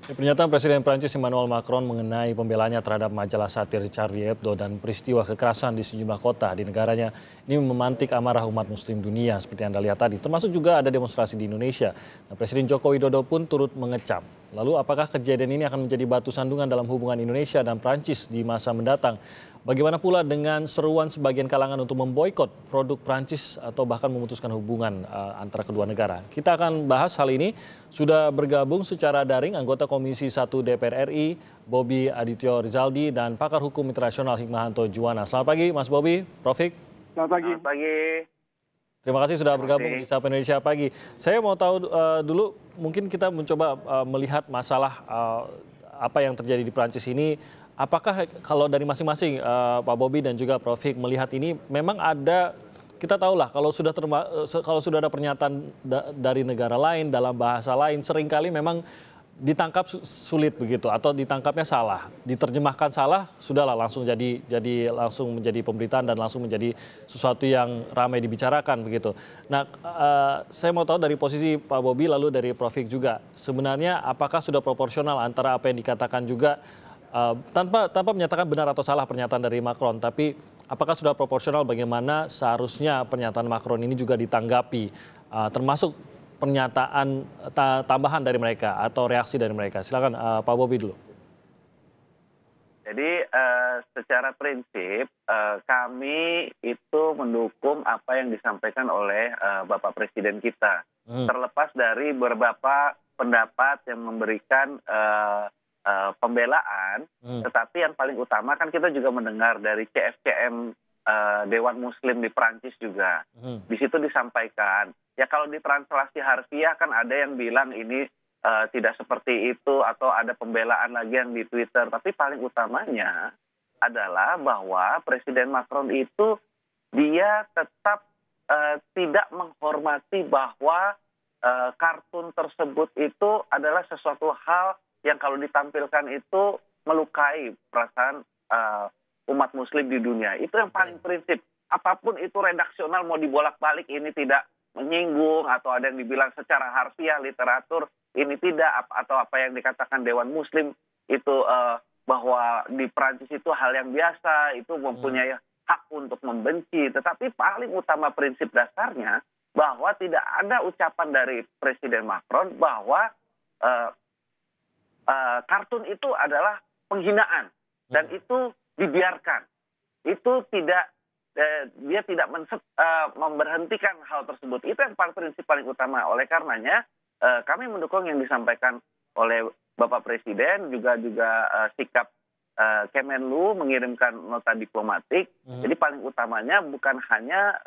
Pernyataan Presiden Prancis Emmanuel Macron mengenai pembelanya terhadap majalah satir Charlie Hebdo dan peristiwa kekerasan di sejumlah kota di negaranya ini memantik amarah umat muslim dunia seperti Anda lihat tadi. Termasuk juga ada demonstrasi di Indonesia. Nah, Presiden Joko Widodo pun turut mengecam. Lalu apakah kejadian ini akan menjadi batu sandungan dalam hubungan Indonesia dan Prancis di masa mendatang? Bagaimana pula dengan seruan sebagian kalangan untuk memboikot produk Prancis atau bahkan memutuskan hubungan antara kedua negara? Kita akan bahas hal ini. Sudah bergabung secara daring anggota Komisi 1 DPR RI, Bobi Adityo Rizaldi, dan pakar hukum internasional Hikmahanto Juwana. Selamat pagi, Mas Bobi, Prof. Selamat pagi. Selamat pagi. Terima kasih sudah bergabung di Sapa Indonesia Pagi. Saya mau tahu dulu, mungkin kita mencoba melihat masalah apa yang terjadi di Prancis ini. Apakah kalau dari masing-masing Pak Bobi dan juga Prof. Melihat ini memang ada, kita tahulah kalau sudah ada pernyataan dari negara lain dalam bahasa lain seringkali memang ditangkap sulit begitu atau ditangkapnya salah, diterjemahkan salah, sudahlah langsung langsung menjadi pemberitaan dan langsung menjadi sesuatu yang ramai dibicarakan begitu. Nah, saya mau tahu dari posisi Pak Bobi lalu dari Prof. juga, sebenarnya apakah sudah proporsional antara apa yang dikatakan juga tanpa menyatakan benar atau salah pernyataan dari Macron, tapi apakah sudah proporsional bagaimana seharusnya pernyataan Macron ini juga ditanggapi, termasuk pernyataan tambahan dari mereka atau reaksi dari mereka? Silakan Pak Bobi dulu. Jadi secara prinsip kami itu mendukung apa yang disampaikan oleh Bapak Presiden kita. Terlepas dari beberapa pendapat yang memberikan pembelaan, tetapi yang paling utama kan kita juga mendengar dari CFCM Dewan Muslim di Prancis juga. Di situ disampaikan, ya kalau ditranslasi harfiah kan ada yang bilang ini tidak seperti itu atau ada pembelaan lagi yang di Twitter. Tapi paling utamanya adalah bahwa Presiden Macron itu dia tetap tidak menghormati bahwa kartun tersebut itu adalah sesuatu hal yang kalau ditampilkan itu melukai perasaan umat muslim di dunia. Itu yang paling prinsip. Apapun itu redaksional mau dibolak-balik ini tidak menyinggung, atau ada yang dibilang secara harfiah literatur ini tidak, atau apa yang dikatakan Dewan Muslim itu bahwa di Prancis itu hal yang biasa, itu mempunyai hak untuk membenci. Tetapi paling utama prinsip dasarnya bahwa tidak ada ucapan dari Presiden Macron bahwa kartun itu adalah penghinaan dan itu dibiarkan. Itu tidak dia tidak memberhentikan hal tersebut. Itu yang prinsip paling utama. Oleh karenanya kami mendukung yang disampaikan oleh Bapak Presiden, juga sikap Kemenlu mengirimkan nota diplomatik. Jadi paling utamanya bukan hanya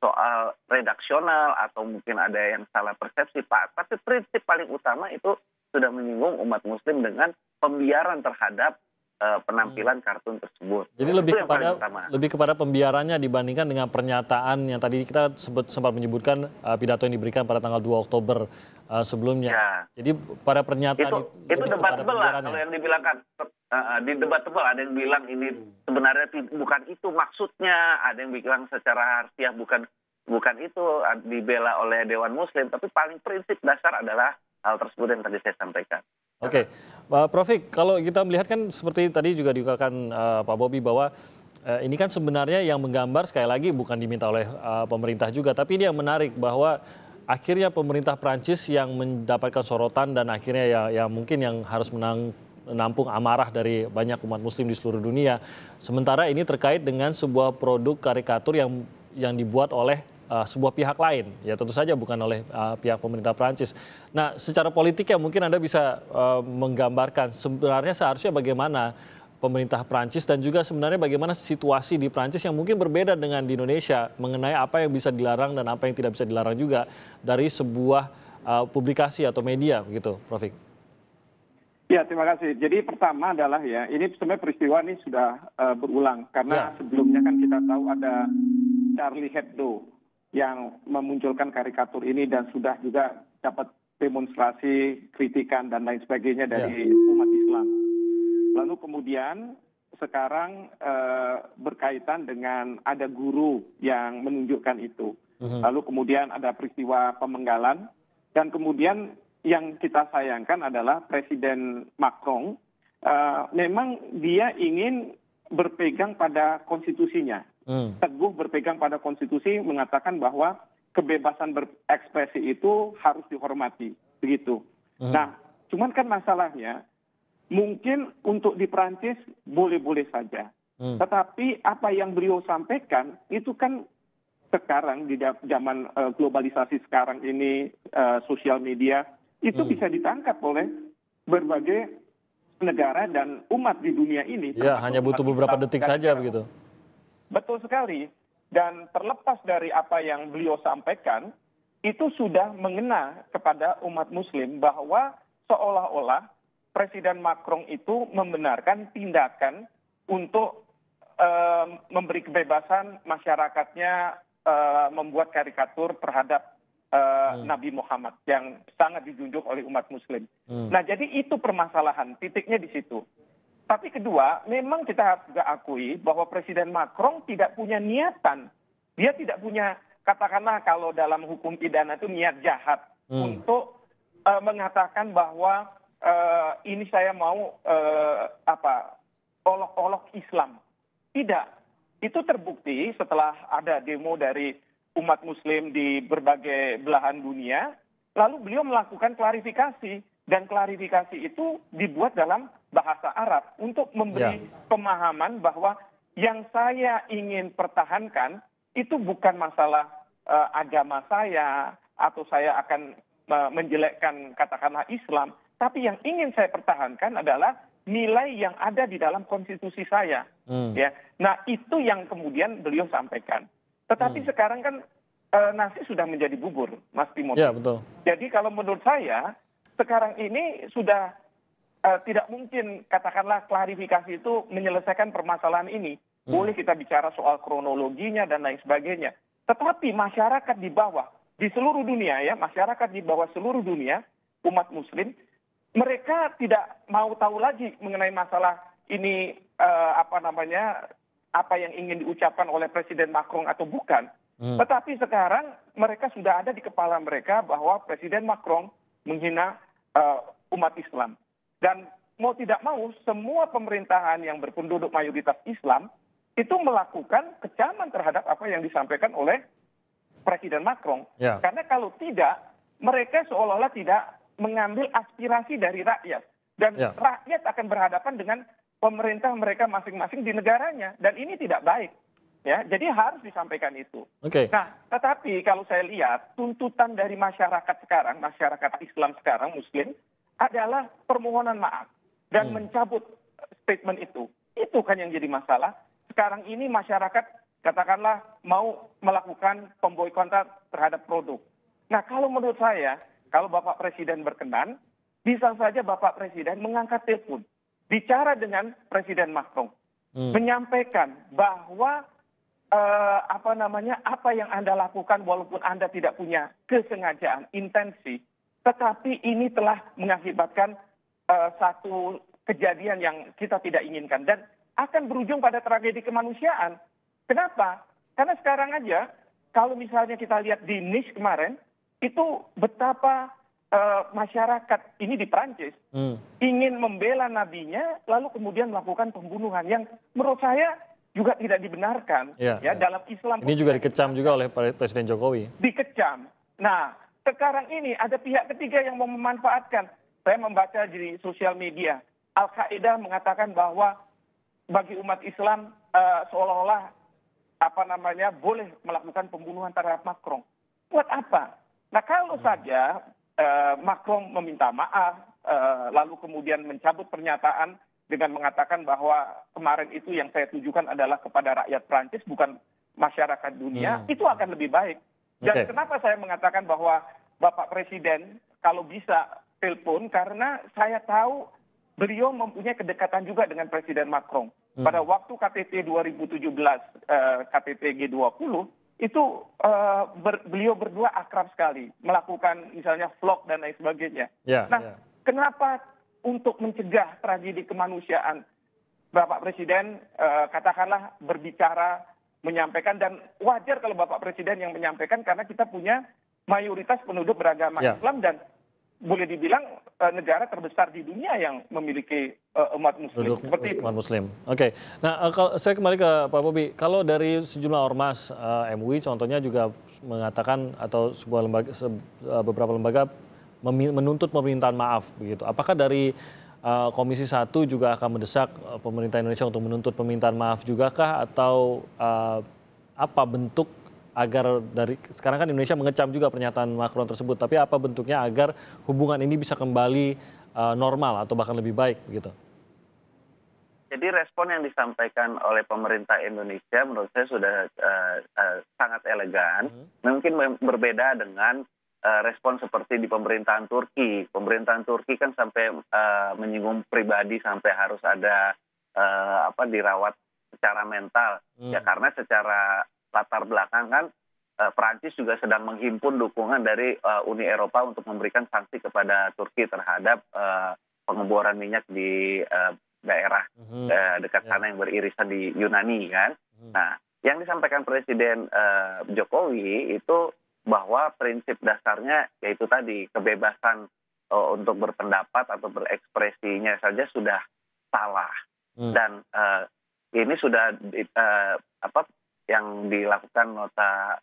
soal redaksional atau mungkin ada yang salah persepsi, Pak, tapi prinsip paling utama itu sudah menyinggung umat muslim dengan pembiaran terhadap penampilan kartun tersebut. Jadi lebih kepada pembiarannya dibandingkan dengan pernyataan yang tadi kita sempat menyebutkan pidato yang diberikan pada tanggal 2 Oktober sebelumnya. Ya. Jadi pada pernyataan itu debatable lah kalau yang dibilangkan di debatable, ada yang bilang ini sebenarnya bukan itu maksudnya, ada yang bilang secara harfiah bukan itu dibela oleh Dewan Muslim, tapi paling prinsip dasar adalah hal tersebut yang tadi saya sampaikan. Oke, Prof. Kalau kita melihat kan seperti tadi juga diungkapkan Pak Bobi bahwa ini kan sebenarnya yang menggambar sekali lagi bukan diminta oleh pemerintah juga, tapi ini yang menarik bahwa akhirnya pemerintah Prancis yang mendapatkan sorotan dan akhirnya ya mungkin yang harus menampung amarah dari banyak umat muslim di seluruh dunia. Sementara ini terkait dengan sebuah produk karikatur yang dibuat oleh sebuah pihak lain, ya tentu saja bukan oleh pihak pemerintah Prancis. Nah, secara politik ya mungkin Anda bisa menggambarkan sebenarnya seharusnya bagaimana pemerintah Prancis dan juga sebenarnya bagaimana situasi di Prancis yang mungkin berbeda dengan di Indonesia mengenai apa yang bisa dilarang dan apa yang tidak bisa dilarang juga dari sebuah publikasi atau media begitu, Prof. Ya, terima kasih. Jadi pertama adalah ya, ini sebenarnya peristiwa ini sudah berulang karena sebelumnya kan kita tahu ada Charlie Hebdo yang memunculkan karikatur ini dan sudah juga dapat demonstrasi, kritikan dan lain sebagainya dari umat Islam. Lalu kemudian sekarang berkaitan dengan ada guru yang menunjukkan itu. Lalu kemudian ada peristiwa pemenggalan dan kemudian yang kita sayangkan adalah Presiden Macron memang dia ingin berpegang pada konstitusinya. Teguh berpegang pada konstitusi, mengatakan bahwa kebebasan berekspresi itu harus dihormati, begitu. Nah, cuman kan masalahnya mungkin untuk di Prancis boleh-boleh saja. Tetapi apa yang beliau sampaikan itu kan sekarang di zaman globalisasi sekarang ini, sosial media, itu bisa ditangkap oleh berbagai negara dan umat di dunia ini. Ya, hanya butuh beberapa detik saja begitu. Betul sekali. Dan terlepas dari apa yang beliau sampaikan, itu sudah mengena kepada umat muslim bahwa seolah-olah Presiden Macron itu membenarkan tindakan untuk memberi kebebasan masyarakatnya membuat karikatur terhadap Nabi Muhammad yang sangat dijunjung oleh umat muslim. Nah, jadi itu permasalahan, titiknya di situ. Tapi kedua, memang kita harus juga akui bahwa Presiden Macron tidak punya niatan. Dia tidak punya, katakanlah kalau dalam hukum pidana itu niat jahat untuk mengatakan bahwa ini saya mau olok-olok Islam. Tidak. Itu terbukti setelah ada demo dari umat muslim di berbagai belahan dunia, lalu beliau melakukan klarifikasi, dan klarifikasi itu dibuat dalam bahasa Arab untuk memberi pemahaman bahwa yang saya ingin pertahankan itu bukan masalah agama saya, atau saya akan menjelekkan katakanlah Islam, tapi yang ingin saya pertahankan adalah nilai yang ada di dalam konstitusi saya. Ya, nah itu yang kemudian beliau sampaikan. Tetapi sekarang kan nasi sudah menjadi bubur, Mas Timothy. Ya, betul. Jadi kalau menurut saya sekarang ini sudah tidak mungkin katakanlah klarifikasi itu menyelesaikan permasalahan ini. Boleh kita bicara soal kronologinya dan lain sebagainya. Tetapi masyarakat di bawah, di seluruh dunia ya, masyarakat di bawah seluruh dunia, umat muslim, mereka tidak mau tahu lagi mengenai masalah ini apa yang ingin diucapkan oleh Presiden Macron atau bukan. Tetapi sekarang mereka sudah ada di kepala mereka bahwa Presiden Macron menghina umat Islam. Dan mau tidak mau, semua pemerintahan yang berpenduduk mayoritas Islam itu melakukan kecaman terhadap apa yang disampaikan oleh Presiden Macron. Karena kalau tidak, mereka seolah-olah tidak mengambil aspirasi dari rakyat. Dan rakyat akan berhadapan dengan pemerintah mereka masing-masing di negaranya. Dan ini tidak baik. Ya, jadi harus disampaikan itu. Nah, tetapi kalau saya lihat tuntutan dari masyarakat sekarang, masyarakat Islam sekarang, Muslim, adalah permohonan maaf dan mencabut statement itu. Itu kan yang jadi masalah. Sekarang ini masyarakat katakanlah mau melakukan pemboikotan terhadap produk. Nah, kalau menurut saya, kalau Bapak Presiden berkenan, bisa saja Bapak Presiden mengangkat telepon, bicara dengan Presiden Macron, menyampaikan bahwa apa yang Anda lakukan walaupun Anda tidak punya kesengajaan, intensi, tetapi ini telah mengakibatkan satu kejadian yang kita tidak inginkan dan akan berujung pada tragedi kemanusiaan. Kenapa? Karena sekarang aja kalau misalnya kita lihat di Nice kemarin, itu betapa masyarakat ini di Prancis ingin membela nabinya, lalu kemudian melakukan pembunuhan yang menurut saya juga tidak dibenarkan. Dalam Islam. Ini juga dikecam juga oleh Presiden Jokowi. Dikecam. Nah, sekarang ini ada pihak ketiga yang mau memanfaatkan. Saya membaca di sosial media, Al-Qaeda mengatakan bahwa bagi umat Islam seolah-olah boleh melakukan pembunuhan terhadap Macron. Buat apa? Nah, kalau saja Macron meminta maaf, lalu kemudian mencabut pernyataan dengan mengatakan bahwa kemarin itu yang saya tujukan adalah kepada rakyat Prancis, bukan masyarakat dunia, itu akan lebih baik. Dan kenapa saya mengatakan bahwa Bapak Presiden kalau bisa telepon, karena saya tahu beliau mempunyai kedekatan juga dengan Presiden Macron. Pada waktu KTT 2017, KTT G20, itu beliau berdua akrab sekali, melakukan misalnya vlog dan lain sebagainya. Kenapa untuk mencegah tragedi kemanusiaan, Bapak Presiden katakanlah berbicara, menyampaikan, dan wajar kalau Bapak Presiden yang menyampaikan karena kita punya mayoritas penduduk beragama Islam dan boleh dibilang negara terbesar di dunia yang memiliki umat muslim. Seperti itu. Umat muslim. Oke. Nah, kalau saya kembali ke Pak Bobi. Kalau dari sejumlah ormas MUI contohnya juga mengatakan atau beberapa lembaga menuntut permintaan maaf begitu. Apakah dari Komisi 1 juga akan mendesak pemerintah Indonesia untuk menuntut permintaan maaf juga kah, atau apa bentuk agar dari sekarang kan Indonesia mengecam juga pernyataan Macron tersebut, tapi apa bentuknya agar hubungan ini bisa kembali normal atau bahkan lebih baik begitu? Jadi respon yang disampaikan oleh pemerintah Indonesia menurut saya sudah sangat elegan. Mungkin berbeda dengan respon seperti di pemerintahan Turki. Pemerintahan Turki kan sampai menyinggung pribadi, sampai harus ada dirawat secara mental. Ya karena secara latar belakang kan Perancis juga sedang menghimpun dukungan dari Uni Eropa untuk memberikan sanksi kepada Turki terhadap pengeboran minyak di daerah dekat sana yang beririsan di Yunani kan. Nah, yang disampaikan Presiden Jokowi itu bahwa prinsip dasarnya yaitu tadi kebebasan untuk berpendapat atau berekspresinya saja sudah salah. Dan ini sudah yang dilakukan nota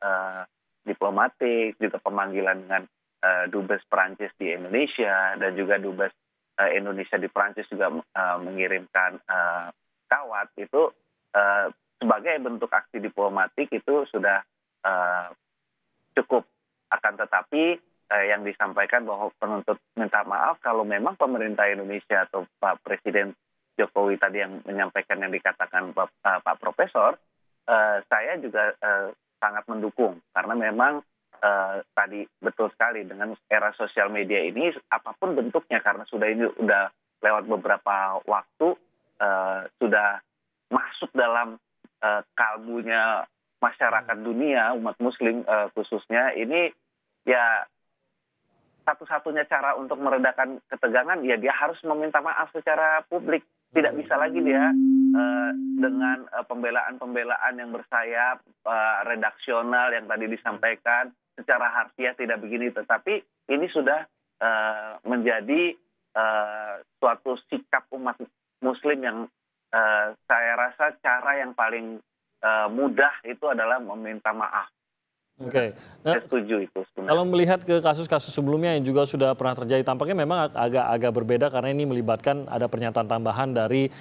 diplomatik, juga pemanggilan dengan Dubes Perancis di Indonesia, dan juga Dubes Indonesia di Perancis juga mengirimkan kawat, itu sebagai bentuk aksi diplomatik itu sudah cukup. Akan tetapi yang disampaikan bahwa penuntut minta maaf kalau memang pemerintah Indonesia atau Pak Presiden Jokowi tadi yang menyampaikan yang dikatakan Pak Profesor, saya juga sangat mendukung karena memang tadi betul sekali dengan era sosial media ini apapun bentuknya, karena sudah lewat beberapa waktu sudah masuk dalam kalbunya masyarakat dunia, umat muslim khususnya. Ini ya satu-satunya cara untuk meredakan ketegangan ya dia harus meminta maaf secara publik. Tidak bisa lagi dia dengan pembelaan-pembelaan yang bersayap, redaksional yang tadi disampaikan, secara harfiah tidak begini. Tetapi ini sudah menjadi suatu sikap umat muslim yang saya rasa cara yang paling mudah itu adalah meminta maaf. Oke. Saya setuju itu sebenarnya. Kalau melihat ke kasus-kasus sebelumnya yang juga sudah pernah terjadi, tampaknya memang agak berbeda karena ini melibatkan ada pernyataan tambahan dari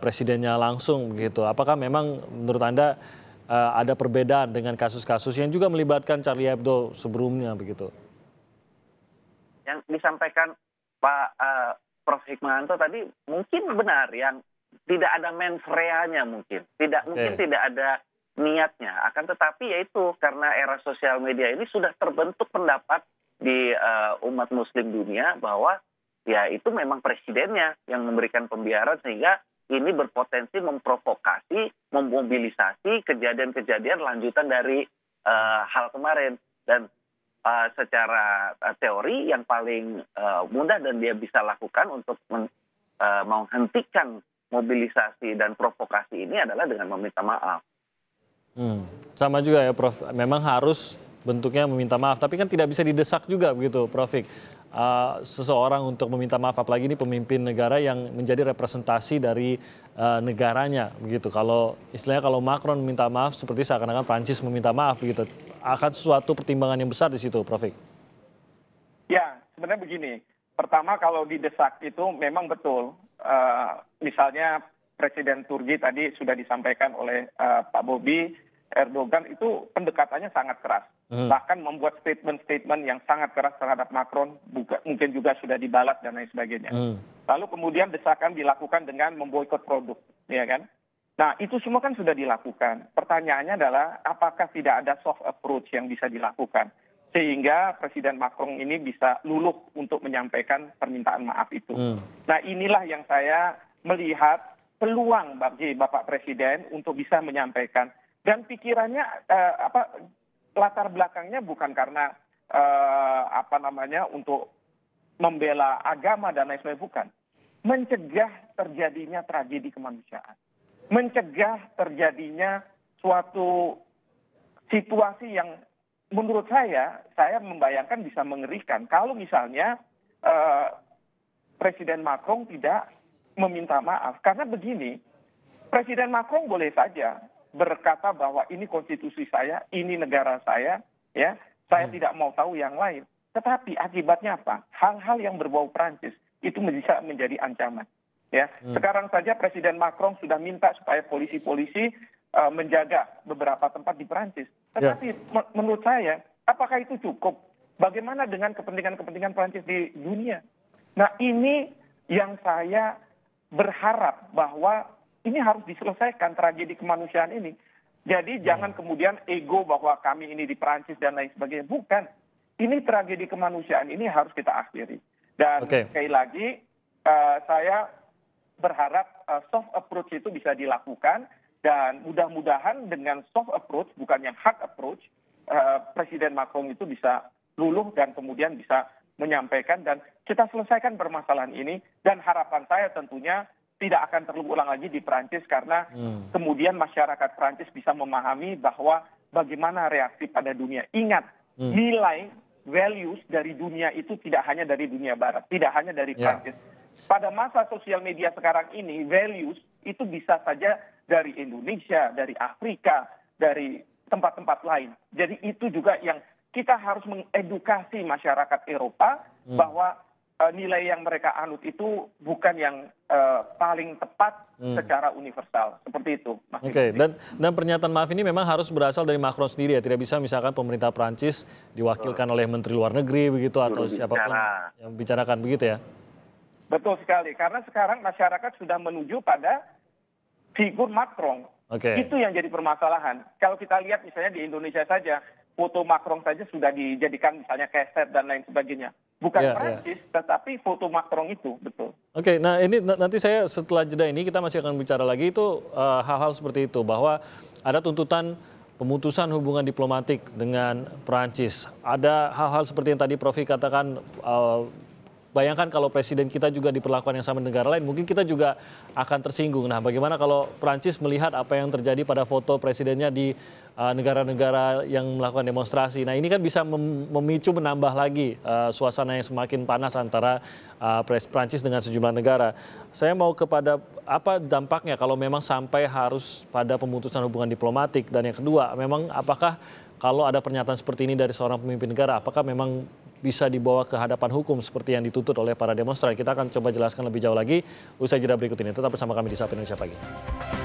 presidennya langsung begitu. Apakah memang menurut Anda ada perbedaan dengan kasus-kasus yang juga melibatkan Charlie Hebdo sebelumnya begitu? Yang disampaikan Pak Prof. Hikmahanto tadi mungkin benar, yang tidak ada mens rea-nya mungkin tidak ada niatnya. Akan tetapi yaitu karena era sosial media ini sudah terbentuk pendapat di umat muslim dunia bahwa ya itu memang presidennya yang memberikan pembiaran, sehingga ini berpotensi memprovokasi, memobilisasi kejadian-kejadian lanjutan dari hal kemarin. Dan secara teori yang paling mudah dan dia bisa lakukan untuk menghentikan mobilisasi dan provokasi ini adalah dengan meminta maaf. Sama juga ya Prof, memang harus bentuknya meminta maaf, tapi kan tidak bisa didesak juga begitu Prof. Seseorang untuk meminta maaf, apalagi ini pemimpin negara yang menjadi representasi dari negaranya begitu. Kalau istilahnya kalau Macron meminta maaf seperti seakan-akan Prancis meminta maaf begitu, akan suatu pertimbangan yang besar di situ Prof. Ya, sebenarnya begini. Pertama kalau didesak itu memang betul. Misalnya Presiden Turki tadi sudah disampaikan oleh Pak Bobi, Erdogan itu pendekatannya sangat keras. Bahkan membuat statement-statement yang sangat keras terhadap Macron, mungkin juga sudah dibalas dan lain sebagainya. Lalu kemudian desakan dilakukan dengan memboikot produk, ya kan? Nah, itu semua kan sudah dilakukan. Pertanyaannya adalah apakah tidak ada soft approach yang bisa dilakukan sehingga Presiden Macron ini bisa luluh untuk menyampaikan permintaan maaf itu. Nah, inilah yang saya melihat peluang bagi Bapak Presiden untuk bisa menyampaikan. Dan pikirannya latar belakangnya bukan karena untuk membela agama dan lain sebagainya, bukan. Mencegah terjadinya tragedi kemanusiaan. Mencegah terjadinya suatu situasi yang menurut saya membayangkan bisa mengerikan. Kalau misalnya Presiden Macron tidak meminta maaf. Karena begini, Presiden Macron boleh saja berkata bahwa ini konstitusi saya, ini negara saya, ya, saya tidak mau tahu yang lain. Tetapi akibatnya apa? Hal-hal yang berbau Prancis itu bisa menjadi ancaman. Ya, sekarang saja Presiden Macron sudah minta supaya polisi-polisi menjaga beberapa tempat di Prancis. Tetapi menurut saya, apakah itu cukup? Bagaimana dengan kepentingan-kepentingan Prancis di dunia? Nah, ini yang saya berharap bahwa ini harus diselesaikan tragedi kemanusiaan ini. Jadi jangan kemudian ego bahwa kami ini di Prancis dan lain sebagainya. Bukan. Ini tragedi kemanusiaan ini harus kita akhiri. Dan sekali lagi, saya berharap soft approach itu bisa dilakukan. Dan mudah-mudahan dengan soft approach, bukan yang hard approach, Presiden Macron itu bisa luluh dan kemudian bisa menyampaikan dan kita selesaikan permasalahan ini. Dan harapan saya tentunya tidak akan terulang lagi di Prancis karena kemudian masyarakat Prancis bisa memahami bahwa bagaimana reaksi pada dunia. Ingat, nilai values dari dunia itu tidak hanya dari dunia barat, tidak hanya dari Prancis. Pada masa sosial media sekarang ini, values itu bisa saja dari Indonesia, dari Afrika, dari tempat-tempat lain. Jadi itu juga yang kita harus mengedukasi masyarakat Eropa bahwa nilai yang mereka anut itu bukan yang paling tepat secara universal. Seperti itu. Oke, dan pernyataan maaf ini memang harus berasal dari Macron sendiri ya? Tidak bisa misalkan pemerintah Prancis diwakilkan oleh Menteri Luar Negeri begitu atau siapapun yang bicarakan begitu ya? Betul sekali, karena sekarang masyarakat sudah menuju pada figur Macron. Itu yang jadi permasalahan. Kalau kita lihat misalnya di Indonesia saja, foto Macron saja sudah dijadikan misalnya keset dan lain sebagainya. Bukan Prancis, tetapi foto Macron itu, betul. Oke, nah ini nanti saya setelah jeda ini kita masih akan bicara lagi itu hal-hal seperti itu. Bahwa ada tuntutan pemutusan hubungan diplomatik dengan Prancis. Ada hal-hal seperti yang tadi Prof. katakan, bayangkan kalau presiden kita juga diperlakukan yang sama negara lain, mungkin kita juga akan tersinggung. Nah, bagaimana kalau Prancis melihat apa yang terjadi pada foto presidennya di negara-negara yang melakukan demonstrasi. Nah, ini kan bisa memicu menambah lagi suasana yang semakin panas antara Prancis dengan sejumlah negara. Saya mau kepada apa dampaknya kalau memang sampai harus pada pemutusan hubungan diplomatik. Dan yang kedua, memang apakah kalau ada pernyataan seperti ini dari seorang pemimpin negara, apakah memang bisa dibawa ke hadapan hukum seperti yang dituntut oleh para demonstran? Kita akan coba jelaskan lebih jauh lagi usai jeda berikut ini. Tetap bersama kami di Sapa Indonesia Pagi.